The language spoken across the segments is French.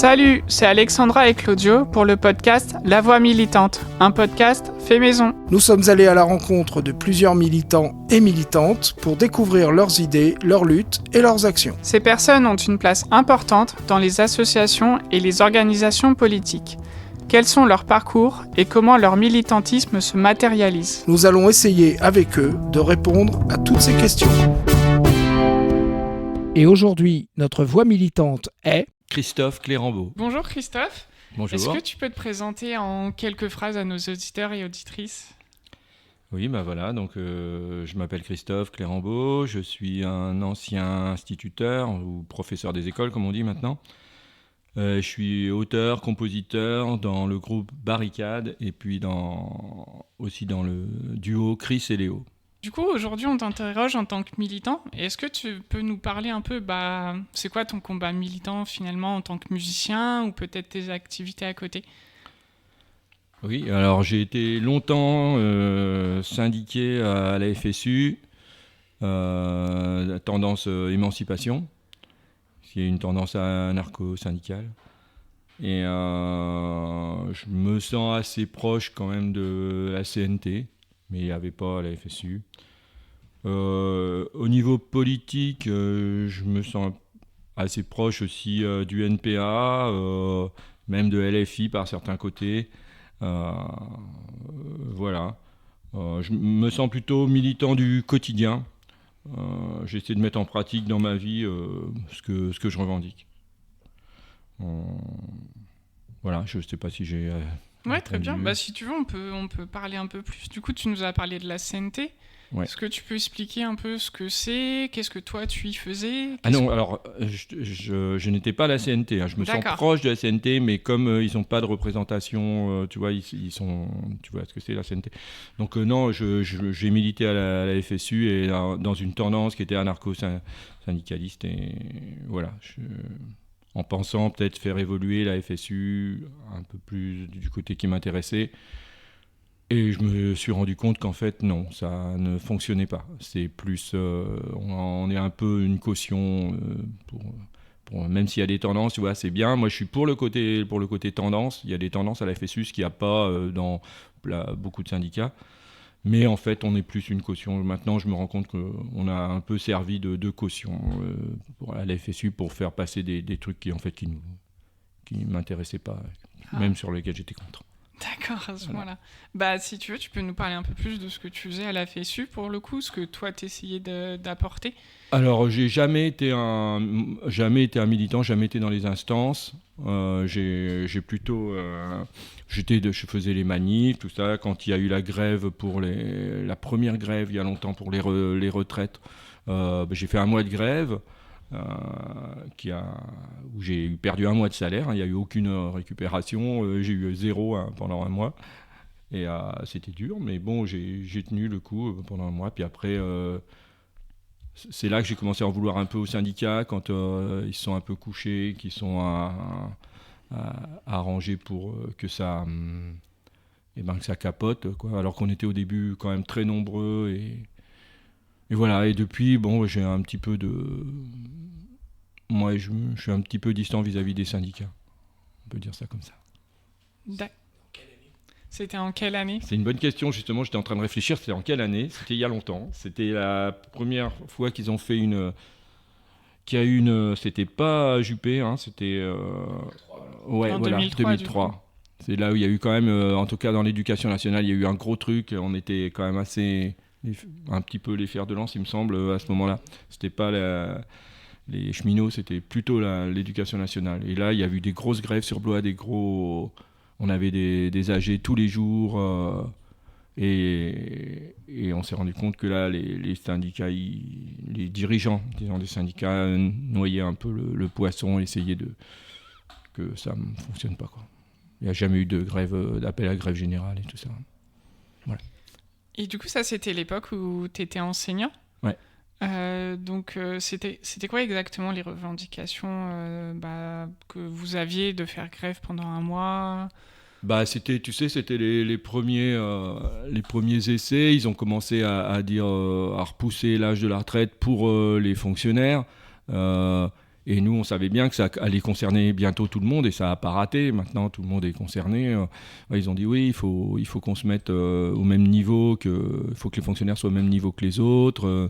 Salut, c'est Alexandra et Claudio pour le podcast La Voix militante, un podcast fait maison. Nous sommes allés à la rencontre de plusieurs militants et militantes pour découvrir leurs idées, leurs luttes et leurs actions. Ces personnes ont une place importante dans les associations et les organisations politiques. Quels sont leurs parcours et comment leur militantisme se matérialise? Nous allons essayer avec eux de répondre à toutes ces questions. Et aujourd'hui, notre voix militante est... Christophe Clérambault. Bonjour Christophe. Bonjour. Est-ce que tu peux te présenter en quelques phrases à nos auditeurs et auditrices? Oui, voilà, donc je m'appelle Christophe Clérambault, je suis un ancien instituteur ou professeur des écoles comme on dit maintenant. Je suis auteur, compositeur dans le groupe Barricade et puis aussi dans le duo Chris et Léo. Du coup, aujourd'hui, on t'interroge en tant que militant. Est-ce que tu peux nous parler un peu, c'est quoi ton combat militant finalement en tant que musicien ou peut-être tes activités à côté? Oui, alors j'ai été longtemps syndiqué à la FSU, tendance émancipation, qui est une tendance anarcho-syndicale. Et je me sens assez proche quand même de la CNT, mais il n'y avait pas à la FSU. Au niveau politique, je me sens assez proche aussi du NPA, même de LFI par certains côtés. Voilà. Je me sens plutôt militant du quotidien. J'essaie de mettre en pratique dans ma vie ce que je revendique. Voilà, je ne sais pas si j'ai... Ouais, très bien. Si tu veux, on peut parler un peu plus. Du coup, tu nous as parlé de la CNT. Ouais. Est-ce que tu peux expliquer un peu ce que c'est? Qu'est-ce que toi, tu y faisais? Alors, je n'étais pas à la CNT. Je me sens proche de la CNT, mais comme ils n'ont pas de représentation, tu vois, ils sont... Tu vois ce que c'est la CNT. Donc non, j'ai milité à la FSU et dans une tendance qui était anarcho-syndicaliste. Et voilà, en pensant peut-être faire évoluer la FSU un peu plus du côté qui m'intéressait. Et je me suis rendu compte qu'en fait, non, ça ne fonctionnait pas. C'est plus... on est un peu une caution pour même s'il y a des tendances, tu vois, c'est bien. Moi, je suis pour le côté tendance. Il y a des tendances à la FSU, ce qu'il n'y a pas dans beaucoup de syndicats. Mais en fait, on est plus une caution. Maintenant, je me rends compte qu'on a un peu servi de caution à la FSU pour faire passer des trucs qui m'intéressaient pas, même sur lesquels j'étais contre. D'accord, à ce moment-là. Si tu veux, tu peux nous parler un peu plus de ce que tu faisais à la FSU, pour le coup, ce que toi, t'essayais d'apporter. Alors, j'ai jamais été un militant, jamais été dans les instances. Je faisais les manifs, tout ça. Quand il y a eu la grève la première grève, il y a longtemps, pour les retraites, j'ai fait un mois de grève. Où j'ai perdu un mois de salaire, il n'y a eu aucune récupération, j'ai eu 0 pendant un mois et c'était dur, mais bon, j'ai tenu le coup pendant un mois. Puis après, c'est là que j'ai commencé à en vouloir un peu aux syndicats quand ils se sont un peu couchés, qu'ils sont arrangés pour que ça capote, quoi. Alors qu'on était au début quand même très nombreux et voilà, et depuis, j'ai un petit peu Moi, je suis un petit peu distant vis-à-vis des syndicats. On peut dire ça comme ça. C'était en quelle année? C'est une bonne question, justement, j'étais en train de réfléchir. C'était en quelle année? C'était il y a longtemps. C'était la première fois qu'ils ont fait c'était pas Juppé, c'était... en 2003. C'est là où il y a eu quand même, en tout cas dans l'éducation nationale, il y a eu un gros truc. On était quand même un petit peu les fers de lance, il me semble, à ce moment-là. C'était pas les cheminots, c'était plutôt l'éducation nationale. Et là, il y a eu des grosses grèves sur Blois, on avait des AG tous les jours, et on s'est rendu compte que là, les syndicats, les dirigeants des syndicats noyaient un peu le poisson, essayaient que ça ne fonctionne pas, quoi. Il n'y a jamais eu d'appel à grève générale et tout ça. Voilà. Et du coup, ça, c'était l'époque où tu étais enseignant? Ouais. Donc, c'était quoi exactement les revendications que vous aviez de faire grève pendant un mois? C'était les premiers essais. Ils ont commencé à repousser l'âge de la retraite pour les fonctionnaires. Et nous, on savait bien que ça allait concerner bientôt tout le monde, et ça n'a pas raté. Maintenant, tout le monde est concerné. Ils ont dit oui, il faut qu'on se mette au même niveau, il faut que les fonctionnaires soient au même niveau que les autres.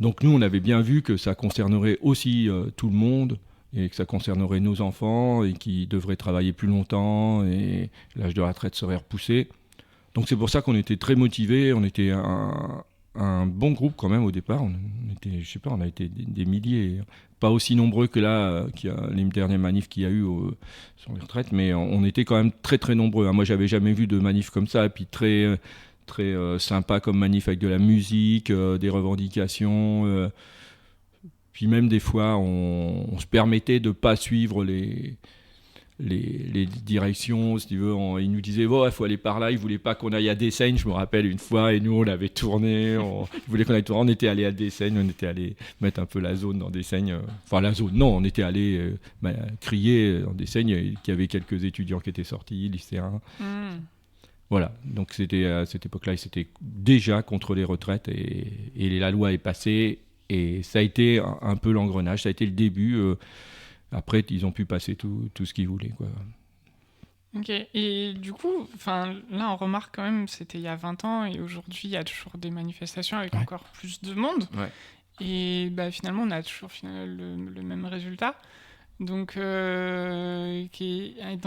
Donc nous, on avait bien vu que ça concernerait aussi tout le monde, et que ça concernerait nos enfants, et qui devraient travailler plus longtemps, et l'âge de retraite serait repoussé. Donc c'est pour ça qu'on était très motivés. On était un bon groupe quand même au départ. On a été des milliers, pas aussi nombreux que là, les dernières manifs qu'il y a eu sur les retraites, mais on était quand même très très nombreux. Moi, j'avais jamais vu de manif comme ça, et puis très très sympa comme manif, avec de la musique, des revendications. Puis même des fois, on se permettait de pas suivre les directions, si tu veux. Ils nous disaient il faut aller par là. Ils voulaient pas qu'on aille à Dessaigne, je me rappelle une fois, et nous on l'avait tourné. Ils voulaient qu'on aille tourner. On était allé à Dessaigne, on était allé mettre un peu la zone dans Dessaigne. Enfin la zone, non, on était allé crier dans Dessaigne qu'il y avait quelques étudiants qui étaient sortis, lycéens. Voilà, donc c'était à cette époque-là, ils étaient déjà contre les retraites, et la loi est passée, et ça a été un peu l'engrenage, ça a été le début. Après, ils ont pu passer tout ce qu'ils voulaient, quoi. Ok, et du coup, là on remarque quand même, c'était il y a 20 ans, et aujourd'hui il y a toujours des manifestations avec encore plus de monde. Ouais. Et finalement on a toujours le même résultat. Donc, dans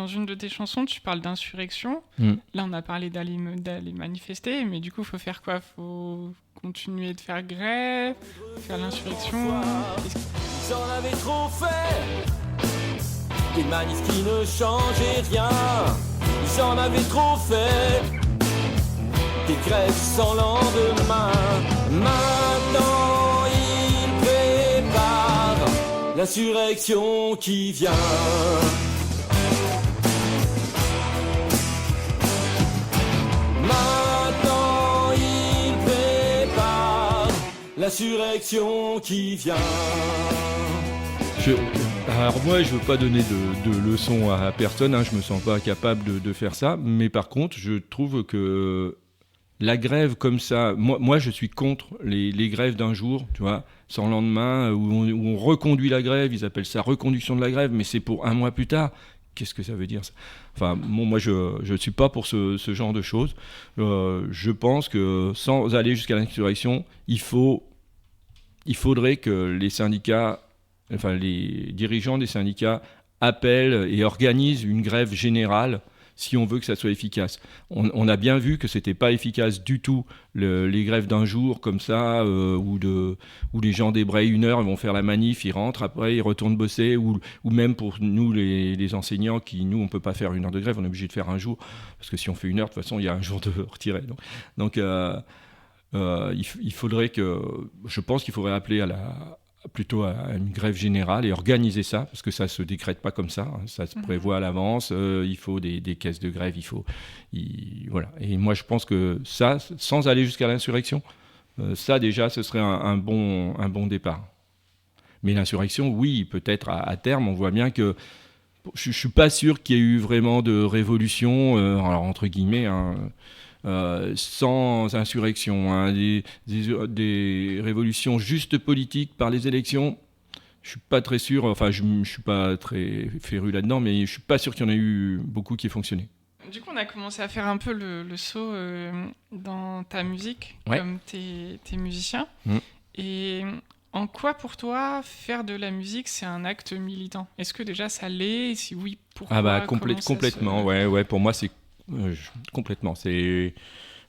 une de tes chansons, tu parles d'insurrection. Là, on a parlé d'aller manifester, mais du coup, il faut faire quoi ? Il faut continuer de faire grève, faire l'insurrection. Ils en avaient trop fait, des manifs qui ne changeaient rien. Ils en avaient trop fait, des grèves sans lendemain. Maintenant, ils préparent l'insurrection qui vient. Maintenant, ils préparent l'insurrection qui vient. Alors moi, je veux pas donner de leçons à personne, je me sens pas capable de faire ça, mais par contre, je trouve que la grève comme ça, moi je suis contre les grèves d'un jour, tu vois, sans lendemain, où on reconduit la grève, ils appellent ça reconduction de la grève, mais c'est pour un mois plus tard. Qu'est-ce que ça veut dire ça ? Enfin, moi je suis pas pour ce genre de choses. Je pense que sans aller jusqu'à l'insurrection, il faudrait que les syndicats, les dirigeants des syndicats appellent et organisent une grève générale si on veut que ça soit efficace. On a bien vu que c'était pas efficace du tout, les grèves d'un jour comme ça, où les gens débrayent 1 heure, ils vont faire la manif, ils rentrent, après ils retournent bosser, ou même pour nous les enseignants, nous on peut pas faire 1 heure de grève, on est obligé de faire un jour, parce que si on fait 1 heure, de toute façon il y a un jour de retiré. Donc il faudrait je pense qu'il faudrait appeler plutôt à une grève générale et organiser ça, parce que ça se décrète pas comme ça, ça se prévoit à l'avance, il faut des caisses de grève, voilà. Et moi je pense que ça, sans aller jusqu'à l'insurrection, ça déjà ce serait un bon départ. Mais l'insurrection, oui, peut-être à terme, on voit bien que je suis pas sûr qu'il y ait eu vraiment de révolution, alors entre guillemets, sans insurrection, des révolutions juste politiques par les élections. Je suis pas très sûr, je suis pas très féru là-dedans, mais je suis pas sûr qu'il y en ait eu beaucoup qui aient fonctionné. Du coup, on a commencé à faire un peu le saut dans ta musique, comme t'es musicien. Et en quoi, pour toi, faire de la musique, c'est un acte militant ? Est-ce que déjà ça l'est ? Et si oui, pourquoi ? Complètement, ouais, pour moi c'est complètement.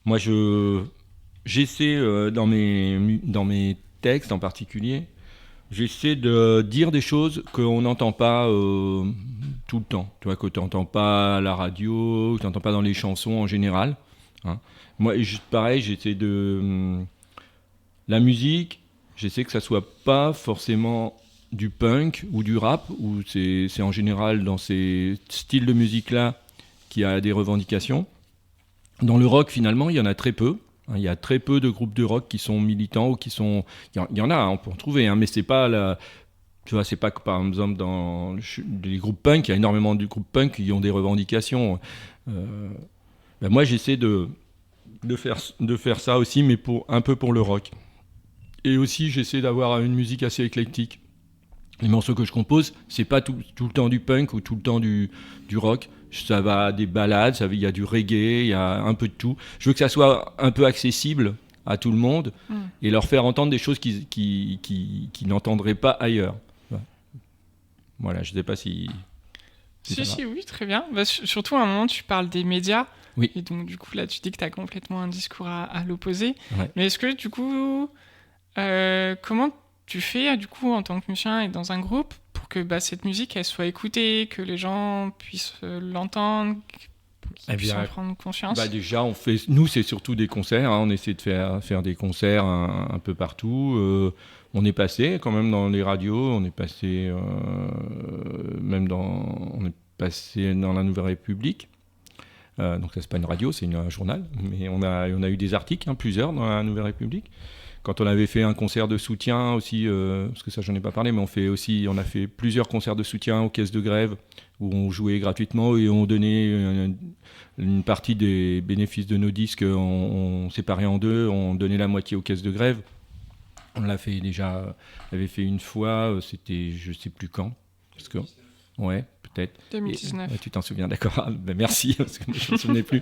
Moi j'essaie dans mes textes en particulier, j'essaie de dire des choses qu'on n'entend pas tout le temps. Tu vois, que tu n'entends pas à la radio, que tu n'entends pas dans les chansons en général. Moi, pareil, j'essaie la musique, j'essaie que ça soit pas forcément du punk ou du rap, où c'est en général dans ces styles de musique-là qui a des revendications. Dans le rock, finalement, il y en a très peu. Il y a très peu de groupes de rock qui sont militants ou qui sont... Il y en a, on peut en trouver, mais c'est pas tu vois, c'est pas que par exemple dans les groupes punk, il y a énormément de groupes punk qui ont des revendications. Moi, j'essaie de faire ça aussi, mais un peu pour le rock. Et aussi, j'essaie d'avoir une musique assez éclectique. Les morceaux que je compose, c'est pas tout le temps du punk ou tout le temps du rock. Ça va des ballades, il y a du reggae, il y a un peu de tout. Je veux que ça soit un peu accessible à tout le monde et leur faire entendre des choses qu'ils n'entendraient pas ailleurs. Voilà, je ne sais pas si oui, très bien. Bah, surtout à un moment, tu parles des médias. Oui. Et donc, du coup, là, tu dis que tu as complètement un discours à l'opposé. Ouais. Mais est-ce que, du coup, comment tu fais, du coup, en tant que musicien et dans un groupe, pour que cette musique, elle soit écoutée, que les gens puissent l'entendre, qu'ils puissent en prendre conscience? Déjà, nous, c'est surtout des concerts. On essaie de faire des concerts un peu partout. On est passé quand même dans les radios. On est passé on est passé dans la Nouvelle République. Donc ça, c'est pas une radio, c'est un journal. Mais on a eu des articles, plusieurs dans la Nouvelle République. Quand on avait fait un concert de soutien aussi, parce que ça j'en ai pas parlé, mais on a fait plusieurs concerts de soutien aux caisses de grève où on jouait gratuitement et on donnait une partie des bénéfices de nos disques, on séparait en deux, on donnait la moitié aux caisses de grève. On l'a fait déjà, on l'avait fait une fois, c'était je sais plus quand, parce que ouais. Peut-être. 2019. Tu t'en souviens, d'accord. Merci, parce que moi, je ne me souvenais plus.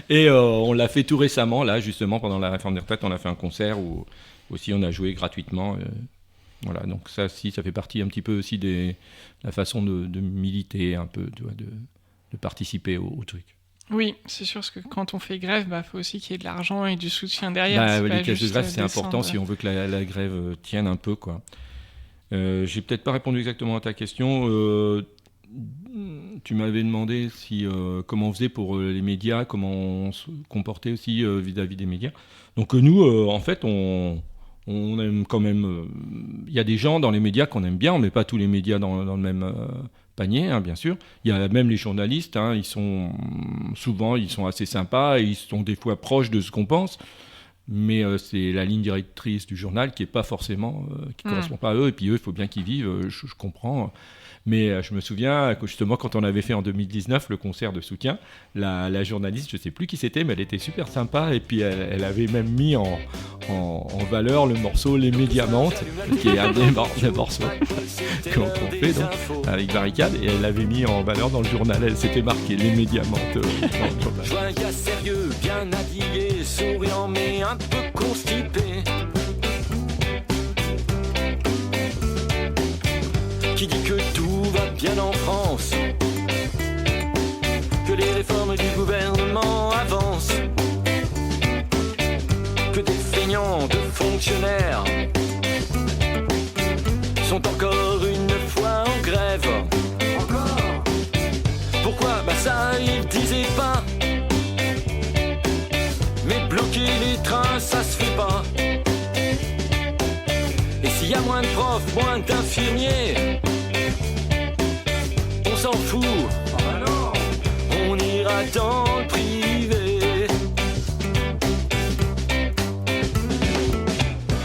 Et on l'a fait tout récemment, là, justement, pendant la réforme des retraites, on a fait un concert où aussi on a joué gratuitement. Voilà, donc ça fait partie un petit peu aussi de la façon de militer un peu, de participer au truc. Oui, c'est sûr, parce que quand on fait grève, faut aussi qu'il y ait de l'argent et du soutien derrière. Les caisses de grève, c'est important si on veut que la grève tienne un peu, quoi. J'ai peut-être pas répondu exactement à ta question. Tu m'avais demandé comment on faisait pour les médias, comment on se comportait aussi vis-à-vis des médias. Donc nous, en fait, on aime quand même... Il y a des gens dans les médias qu'on aime bien, on ne met pas tous les médias dans le même panier, bien sûr. Il y a même les journalistes, ils sont assez sympas, et ils sont des fois proches de ce qu'on pense. Mais c'est la ligne directrice du journal qui est pas forcément, qui correspond pas à eux. Et puis eux, il faut bien qu'ils vivent, je comprends. Mais je me souviens que justement, quand on avait fait en 2019 le concert de soutien, la journaliste, je ne sais plus qui c'était, mais elle était super sympa. Et puis elle avait même mis en valeur le morceau Les Médiamantes, qui est un des morceaux qu'on fait donc, avec Barricade. Et elle l'avait mis en valeur dans le journal. Elle s'était marquée Les Médiamantes dans le journal. Je vois un gars sérieux, bien habillé, souriant mais un peu constipé, qui dit que tout va bien en France, que les réformes du gouvernement avancent, que des feignants de fonctionnaires sont encore une fois en grève. Encore ? Pourquoi ? Ça ils disaient pas. Mais bloquer les trains, ça se fait pas. Et s'il y a moins de profs, moins d'infirmiers, on s'en fout. On ira dans le privé.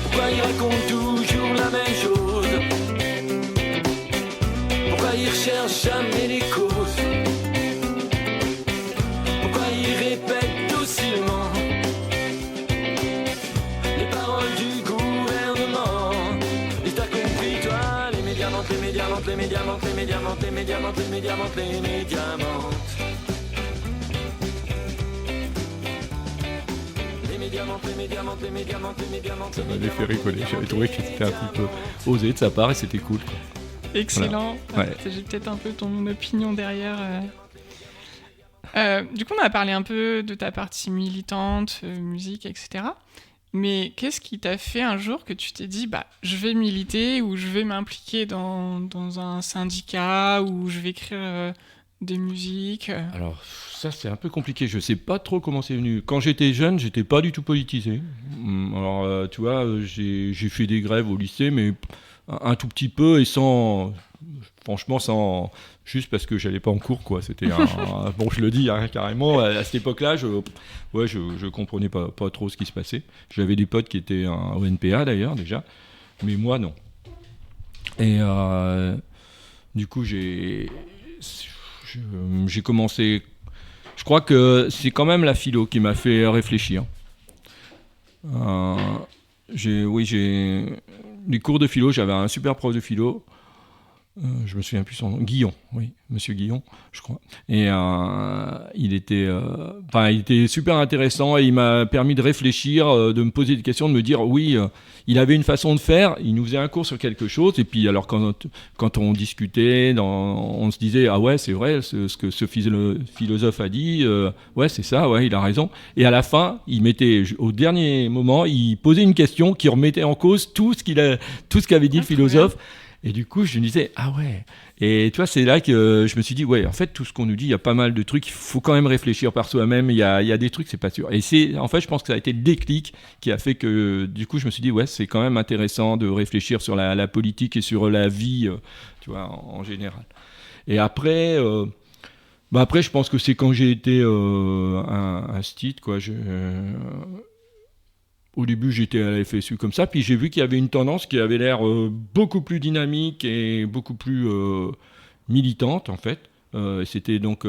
Pourquoi ils racontent toujours la même chose? Pourquoi ils recherchent jamais les causes? Pourquoi ils répètent docilement les paroles du gouvernement? Et t'as compris toi, les médias mentent, les médias mentent, les médias mentent, les médias mentent, les médias mentent, les médias mentent, les médias mentent. Ça m'avait fait rigoler, j'avais trouvé que c'était un petit peu osé de sa part et c'était cool, quoi. Excellent. Voilà. Ouais. J'ai peut-être un peu ton opinion derrière. Du coup, on a parlé un peu de ta partie militante, musique, etc. Mais qu'est-ce qui t'a fait un jour que tu t'es dit, je vais militer ou je vais m'impliquer dans un syndicat ou je vais écrire des musiques? Alors ça, c'est un peu compliqué. Je sais pas trop comment c'est venu. Quand j'étais jeune, j'étais pas du tout politisé. Alors tu vois, j'ai fait des grèves au lycée, mais un tout petit peu et franchement sans, juste parce que j'allais pas en cours, quoi. C'était bon, je le dis carrément. À cette époque-là, je comprenais pas trop ce qui se passait. J'avais des potes qui étaient au NPA d'ailleurs déjà, mais moi non. Et du coup, j'ai commencé. Je crois que c'est quand même la philo qui m'a fait réfléchir. J'ai les cours de philo, j'avais un super prof de philo je me souviens plus son nom, Guillon, oui, Monsieur Guillon, je crois. Et il était super intéressant et il m'a permis de réfléchir, de me poser des questions, de me dire oui, il avait une façon de faire, il nous faisait un cours sur quelque chose et puis alors quand on discutait, on se disait ah ouais c'est vrai ce que ce philosophe a dit, ouais c'est ça, ouais il a raison. Et à la fin, au dernier moment, il posait une question qui remettait en cause tout ce qu'avait dit le philosophe. Et du coup, je me disais, ah ouais. Et tu vois, c'est là que je me suis dit, ouais, en fait, tout ce qu'on nous dit, il y a pas mal de trucs, il faut quand même réfléchir par soi-même. Il y a des trucs, c'est pas sûr. Et en fait, je pense que ça a été le déclic qui a fait que, du coup, je me suis dit, ouais, c'est quand même intéressant de réfléchir sur la politique et sur la vie, tu vois, en général. Et après, je pense que c'est quand j'ai été un STIT, quoi. Au début, j'étais à la FSU comme ça, puis j'ai vu qu'il y avait une tendance qui avait l'air beaucoup plus dynamique et beaucoup plus militante, en fait. C'était donc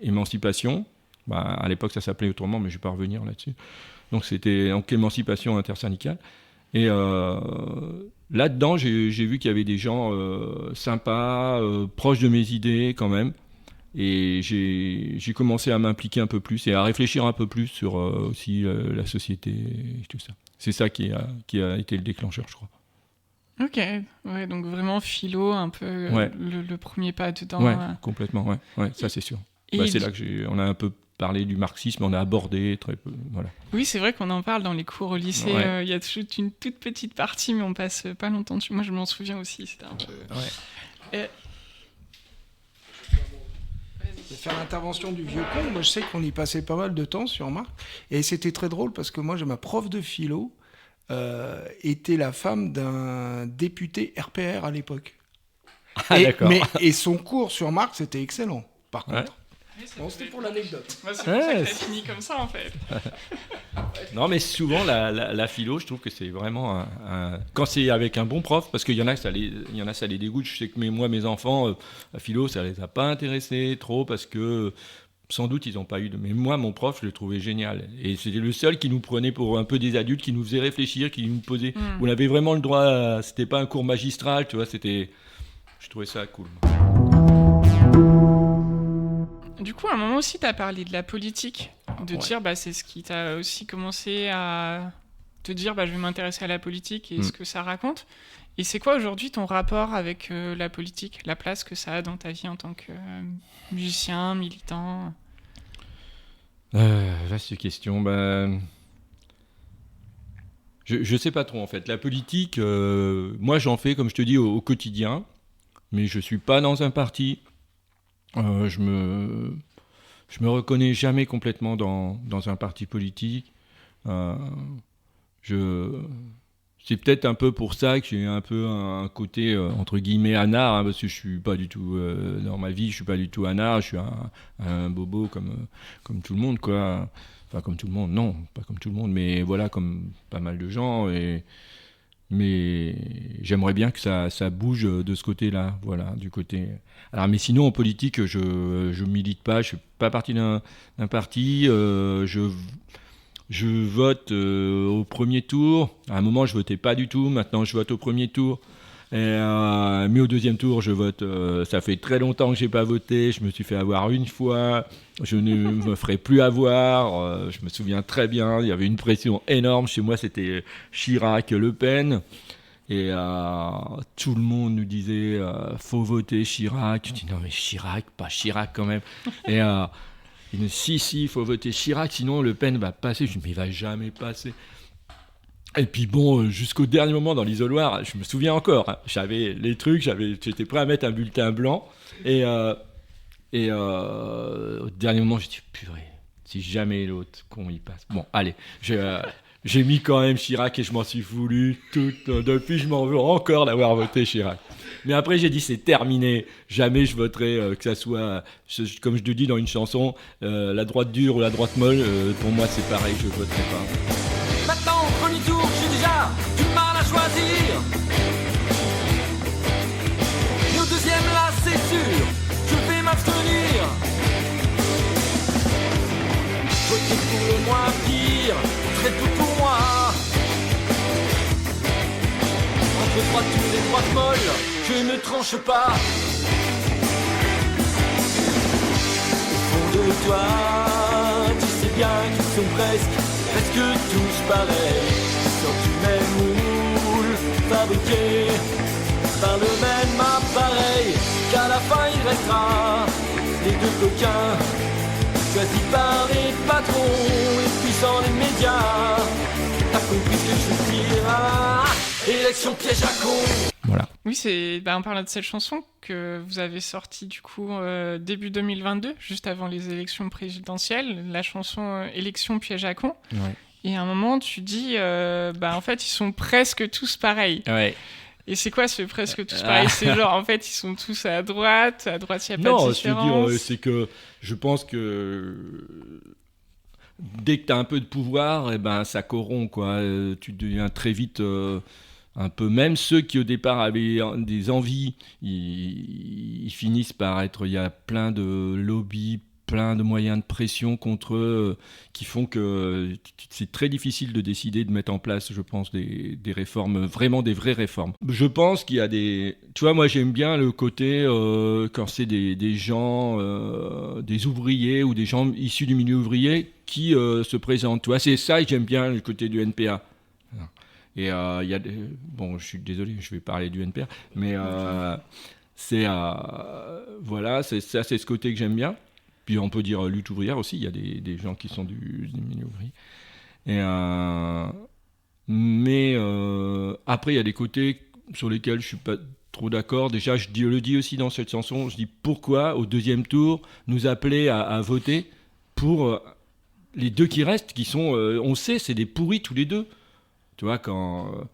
émancipation. À l'époque, ça s'appelait autrement, mais je ne vais pas revenir là-dessus. Donc, c'était émancipation intersyndicale. Et là-dedans, j'ai vu qu'il y avait des gens sympas, proches de mes idées quand même. Et j'ai commencé à m'impliquer un peu plus et à réfléchir un peu plus sur aussi la société et tout ça. C'est ça qui a été le déclencheur, je crois. Ok, ouais, donc vraiment philo, un peu le premier pas dedans. Ouais, complètement, ouais, ça c'est sûr. C'est là on a un peu parlé du marxisme, on a abordé très peu, voilà. Oui, c'est vrai qu'on en parle dans les cours au lycée, il y a une toute petite partie, mais on passe pas longtemps dessus. Moi, je m'en souviens aussi, c'était un peu... Ouais. Je vais faire l'intervention du vieux con. Moi, je sais qu'on y passait pas mal de temps sur Marx. Et c'était très drôle parce que moi, ma prof de philo était la femme d'un député RPR à l'époque. D'accord. Et son cours sur Marx était excellent, par contre. Bon, c'était pour l'anecdote. Moi, c'est pour ça que ça finit comme ça, en fait. Non, mais souvent, la philo, je trouve que c'est vraiment quand c'est avec un bon prof, parce qu'il y en a, ça les dégoûte. Je sais que mes enfants, la philo, ça les a pas intéressés trop, parce que sans doute, ils n'ont pas eu de... Mais moi, mon prof, je le trouvais génial. Et c'était le seul qui nous prenait pour un peu des adultes, qui nous faisait réfléchir, qui nous posait... On avait vraiment le droit... C'était pas un cours magistral, tu vois, c'était... Je trouvais ça cool. Du coup, à un moment aussi, tu as parlé de la politique, de dire, c'est ce qui t'a aussi commencé à te dire, je vais m'intéresser à la politique et ce que ça raconte. Et c'est quoi aujourd'hui ton rapport avec la politique, la place que ça a dans ta vie en tant que musicien, militant ? Vaste question. Je sais pas trop, en fait. La politique, moi, j'en fais, comme je te dis, au quotidien, mais je suis pas dans un parti. Je me reconnais jamais complètement dans un parti politique. C'est peut-être un peu pour ça que j'ai un peu un côté entre guillemets anard, parce que je suis pas du tout dans ma vie, je suis pas du tout anard, je suis un bobo comme tout le monde, quoi. Enfin, comme tout le monde, non, pas comme tout le monde, mais voilà, comme pas mal de gens. Mais j'aimerais bien que ça bouge de ce côté-là, voilà, du côté... Alors, mais sinon, en politique, je milite pas, je suis pas parti d'un parti, je vote au premier tour. À un moment, je votais pas du tout, maintenant je vote au premier tour. Mais au deuxième tour, je vote. Ça fait très longtemps que j'ai pas voté. Je me suis fait avoir une fois. Je ne me ferai plus avoir. Je me souviens très bien. Il y avait une pression énorme. Chez moi, c'était Chirac, Le Pen. Et tout le monde nous disait faut voter Chirac. Je dis non, mais Chirac, pas Chirac quand même. Et il me dit si, il faut voter Chirac, sinon Le Pen va passer. Je dis mais il va jamais passer. Et puis bon, jusqu'au dernier moment dans l'isoloir, je me souviens encore, j'avais les trucs, j'étais prêt à mettre un bulletin blanc. Et au dernier moment, je dis purée, si jamais l'autre con il passe. Bon, allez, j'ai mis quand même Chirac et je m'en suis voulu. Depuis, je m'en veux encore d'avoir voté Chirac. Mais après, j'ai dit c'est terminé. Jamais je voterai, que ça soit, comme je te dis dans une chanson, la droite dure ou la droite molle. Pour moi, c'est pareil, je voterai pas. Maintenant, au premier tour, j'ai déjà du mal à choisir. Mais au deuxième, là, c'est sûr, je vais m'abstenir. Voter pour le moins pire, très peu pour moi. Entre entre trois tours et trois molles, je ne tranche pas. Au fond de toi, tu sais bien qu'ils sont presque tous pareils. Sur du même moule, fabriqué par le même appareil, qu'à la fin il restera les deux coquins, choisis par les patrons, les puissants, les médias. T'as compris ce que je veux dire, hein? Élection piège à con. Voilà. Oui, en parlant de cette chanson que vous avez sortie du coup début 2022, juste avant les élections présidentielles, la chanson Élection piège à con. Ouais. Et à un moment, tu dis, en fait, ils sont presque tous pareils. Ouais. Et c'est quoi ce presque tous pareils? C'est genre, en fait, ils sont tous à droite, il n'y a pas de différence. Non, je veux dire, c'est que je pense que dès que tu as un peu de pouvoir, ça corrompt, quoi. Tu deviens très vite un peu... Même ceux qui, au départ, avaient des envies, ils finissent par être... Il y a plein de lobbies, plein de moyens de pression contre eux qui font que c'est très difficile de décider de mettre en place, je pense, des réformes, vraiment des vraies réformes. Je pense qu'il y a des... Tu vois, moi j'aime bien le côté quand c'est des gens, des ouvriers ou des gens issus du milieu ouvrier qui se présentent. Tu vois, c'est ça que j'aime bien, le côté du NPA. Et il y a... Bon, je suis désolé, je vais parler du NPA, mais c'est... voilà, c'est ce côté que j'aime bien. Puis on peut dire lutte ouvrière aussi, il y a des gens qui sont du milieu ouvrier. Mais après, il y a des côtés sur lesquels je ne suis pas trop d'accord. Déjà, le dis aussi dans cette chanson, je dis pourquoi, au deuxième tour, nous appeler à voter pour les deux qui restent, qui sont, on sait, c'est des pourris tous les deux. Tu vois, quand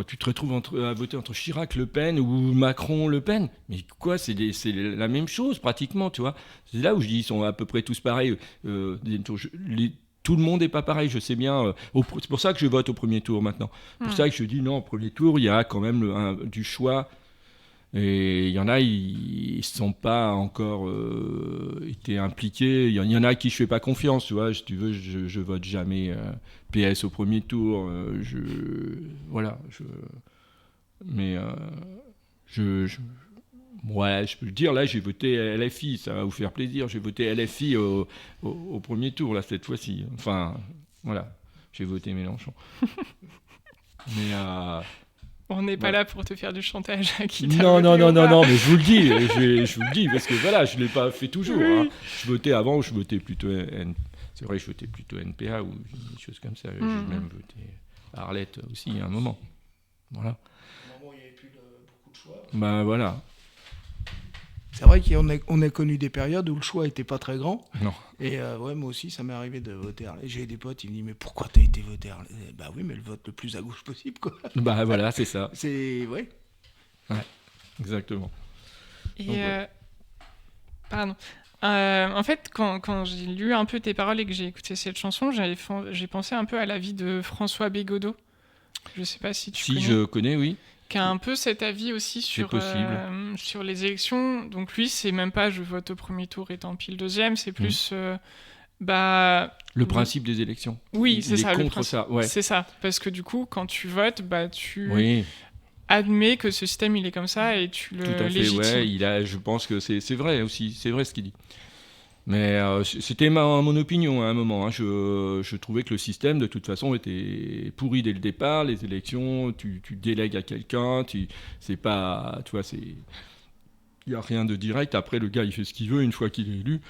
tu te retrouves à voter entre Chirac, Le Pen ou Macron, Le Pen, mais quoi, c'est la même chose pratiquement, tu vois. C'est là où je dis ils sont à peu près tous pareils. Tout le monde n'est pas pareil, je sais bien. C'est pour ça que je vote au premier tour maintenant. C'est pour ça que je dis non, au premier tour, il y a quand même du choix. Et il y en a, ils ne sont pas encore été impliqués. Il y en a à qui je ne fais pas confiance, tu vois. Si tu veux, je vote jamais PS au premier tour. Voilà. Mais ouais, je peux le dire, là, j'ai voté LFI. Ça va vous faire plaisir. J'ai voté LFI au premier tour, là, cette fois-ci. Enfin, voilà. J'ai voté Mélenchon. Mais... On n'est pas là pour te faire du chantage à qui Non, mais je vous le dis, je vous le dis, parce que voilà, je ne l'ai pas fait toujours. Hein. Je votais avant, je votais plutôt c'est vrai, je votais plutôt NPA ou des choses comme ça. J'ai même voté Arlette aussi à un moment. Voilà. À un moment, il n'y avait plus beaucoup de choix. Ben voilà. C'est vrai qu'on a connu des périodes où le choix n'était pas très grand. Non. Et ouais, moi aussi, ça m'est arrivé de voter Arlette. J'ai des potes, ils me disent, mais pourquoi t'as été voté Arlette? Bah oui, mais le vote le plus à gauche possible, quoi. Bah voilà, c'est ça. C'est... Ouais. Ouais, exactement. Et donc, ouais. Pardon. En fait, quand j'ai lu un peu tes paroles et que j'ai écouté cette chanson, j'ai pensé un peu à la vie de François Bégodeau. Je ne sais pas si tu connais. Si, je connais, oui. Qui a un peu cet avis aussi sur les élections. Donc lui, c'est même pas je vote au premier tour et tant pis le deuxième, c'est plus le principe des élections. Oui, c'est ça. Contre ça, ouais. C'est ça, parce que du coup, quand tu votes, tu admets que ce système il est comme ça et tu le légitimes. Tout à fait, ouais. Je pense que c'est vrai aussi, c'est vrai ce qu'il dit. Mais c'était mon opinion à un moment. Hein. Je trouvais que le système, de toute façon, était pourri dès le départ. Les élections, tu délègues à quelqu'un, c'est pas... Tu vois, il n'y a rien de direct. Après, le gars, il fait ce qu'il veut une fois qu'il est élu.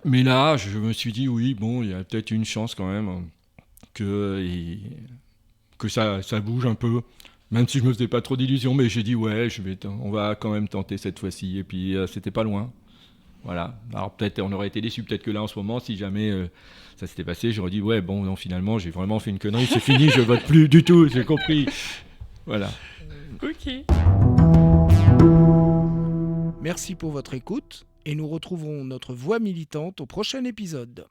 Mais là, je me suis dit, oui, bon, il y a peut-être une chance quand même que ça bouge un peu. Même si je me faisais pas trop d'illusions, mais j'ai dit ouais, on va quand même tenter cette fois-ci. Et puis c'était pas loin. Voilà. Alors peut-être on aurait été déçus, peut-être que là en ce moment, si jamais ça s'était passé, j'aurais dit ouais, bon, non, finalement j'ai vraiment fait une connerie, c'est fini, je vote plus du tout, j'ai compris. Voilà. Ok. Merci pour votre écoute et nous retrouverons notre voix militante au prochain épisode.